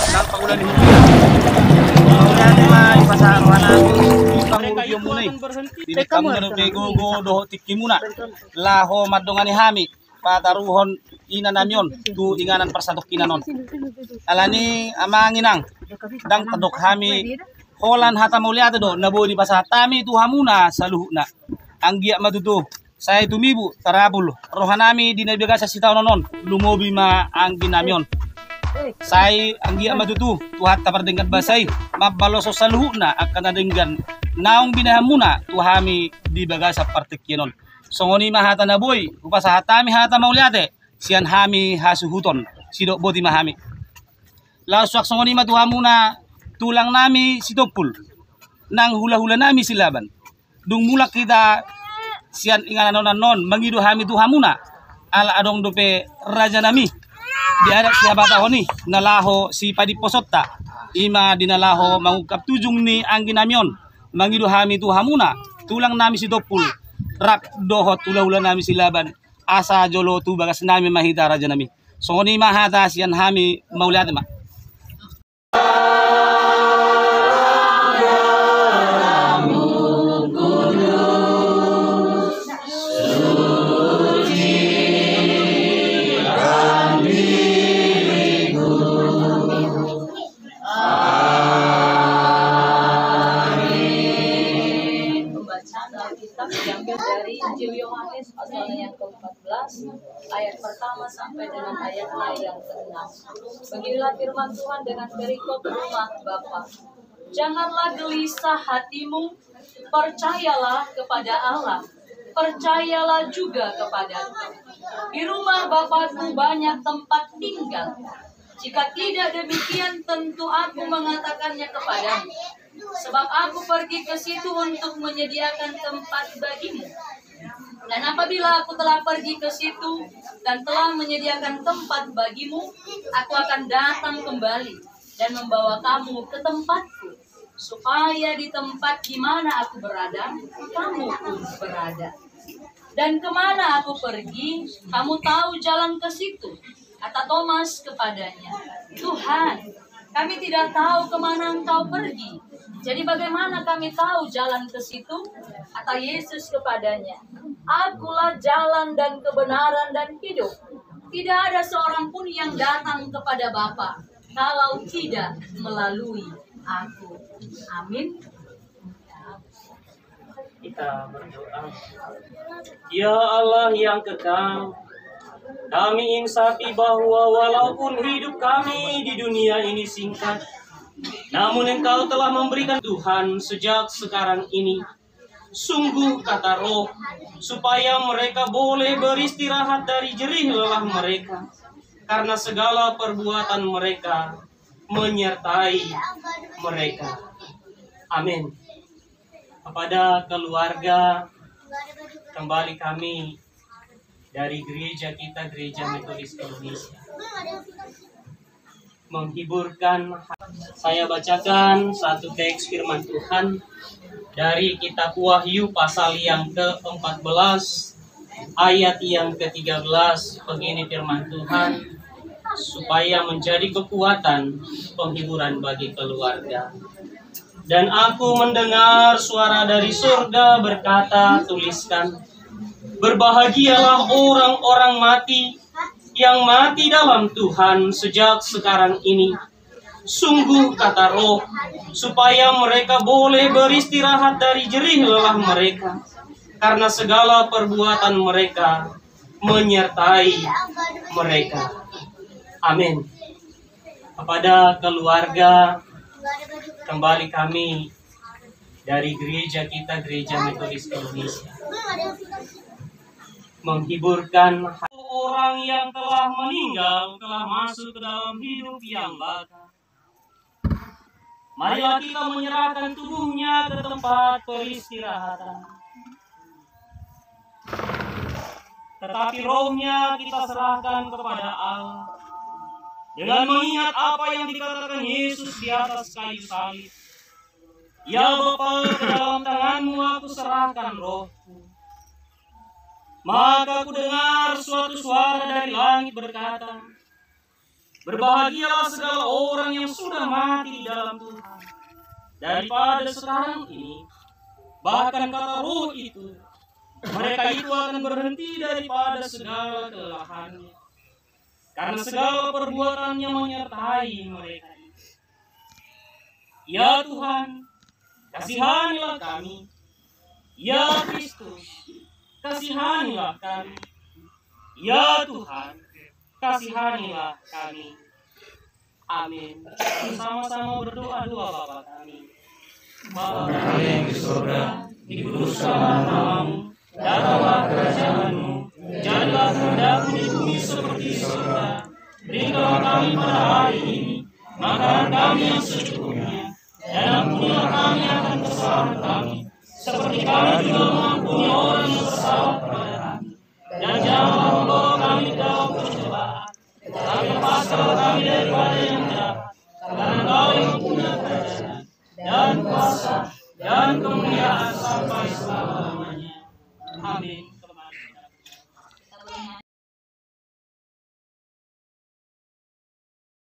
Nampak ulan di kemudian mah di pasar warna kamu yung muna dili kamu na go doho tikki muna laho madongani hami pataruhon ina namyon tu inganan persatok kinanon alani amanginang dang tadok hami holan hata mauliate do nabo di pasar tami tu hamuna saluhna anggia madudu saya tumibu tarabul rohanami di nabiga sa sitaw nonon lumobi ma anggi namyon saya anggi amadutu tuhat tapardenggan basay mabaloso saluhna akan nadenggan naong binahamuna tuhami di baga sa partikyanon songoni mahata na boy upasa hatami hata mauliate sian hami hasuhuton sidok boti mahami laswak songoni matuhamuna tulang nami sitopul nang hula-hula nami silaban dung mulak kita sian inganan non mangido hami tuhamuna ala adong dope raja nami di ada siapa tahu nih nalaho si padi posotta ima dinalaho mangukap tujung ni anggi namion mangido hami tuhamuna tulang nami si topul rak dohot ula-ula nami silaban asa jolo tu bagas nami mahita raja nami songoni mahata sian hami mauliate ma Diambil dari Injil Yohanes pasal yang ke-14 ayat pertama sampai dengan ayatnya yang ke-6. Beginilah firman Tuhan dengan perikop rumah Bapa. Janganlah gelisah hatimu, percayalah kepada Allah, percayalah juga kepadaku. Di rumah Bapakku banyak tempat tinggal. Jika tidak demikian, tentu aku mengatakannya kepadamu. Sebab aku pergi ke situ untuk menyediakan tempat bagimu. Dan apabila aku telah pergi ke situ dan telah menyediakan tempat bagimu, aku akan datang kembali dan membawa kamu ke tempatku, supaya di tempat di mana aku berada, kamu pun berada. Dan kemana aku pergi, kamu tahu jalan ke situ. Kata Thomas kepadanya, Tuhan, kami tidak tahu kemana engkau pergi. Jadi bagaimana kami tahu jalan ke situ? Kata Yesus kepadanya, Akulah jalan dan kebenaran dan hidup. Tidak ada seorang pun yang datang kepada Bapa kalau tidak melalui aku. Amin. Kita berdoa. Ya Allah yang kekal, kami insafi bahwa walaupun hidup kami di dunia ini singkat, namun Engkau telah memberikan Tuhan sejak sekarang ini. Sungguh kata Roh, supaya mereka boleh beristirahat dari jerih lelah mereka, karena segala perbuatan mereka menyertai mereka. Amin. Kepada keluarga, kembali kami dari gereja kita, Gereja Metodis Indonesia, menghiburkan. Saya bacakan satu teks firman Tuhan dari kitab Wahyu pasal yang ke-14 ayat yang ke-13. Begini firman Tuhan, supaya menjadi kekuatan penghiburan bagi keluarga. Dan aku mendengar suara dari surga berkata, tuliskan, berbahagialah orang-orang mati yang mati dalam Tuhan sejak sekarang ini. Sungguh kata Roh, supaya mereka boleh beristirahat dari jerih lelah mereka, karena segala perbuatan mereka menyertai mereka. Amin. Kepada keluarga, kembali kami dari gereja kita, Gereja Metodis Indonesia, menghiburkan orang yang telah meninggal, telah masuk ke dalam hidup yang baka. Marilah kita menyerahkan tubuhnya ke tempat peristirahatan, tetapi rohnya kita serahkan kepada Allah, dengan mengingat apa yang dikatakan Yesus di atas kayu salib. Ya Bapa, ke dalam tanganmu aku serahkan rohku. Maka aku dengar suatu suara dari langit berkata, Berbahagialah segala orang yang sudah mati di dalam Tuhan. Daripada sekarang ini, bahkan kata roh itu, mereka itu akan berhenti daripada segala kelelahannya. Karena segala perbuatannya menyertai mereka. Ya Tuhan, kasihanilah kami. Ya Kristus, kasihanilah kami. Ya Tuhan, kasihanilah kami. Amin. Bersama-sama berdoa-doa Bapa kami. Bapa kami yang di surga, dikuduskanlah namamu, datanglah kerajaanmu, jadilah kehendakmu di bumi seperti di surga. Berikanlah kami pada hari ini makanan kami yang secukupnya, dan ampunilah kami akan kesalahan kami, seperti kami juga mengampuni orang yang bersalah kepada kami. Dan janganlah membawa kami ke dalam pencobaan, tetapi lepaskanlah kami daripada yang jahat. Karena Engkau yang mempunyai kerajaan dan kuasa dan kemuliaan sampai selama-lamanya. Amin.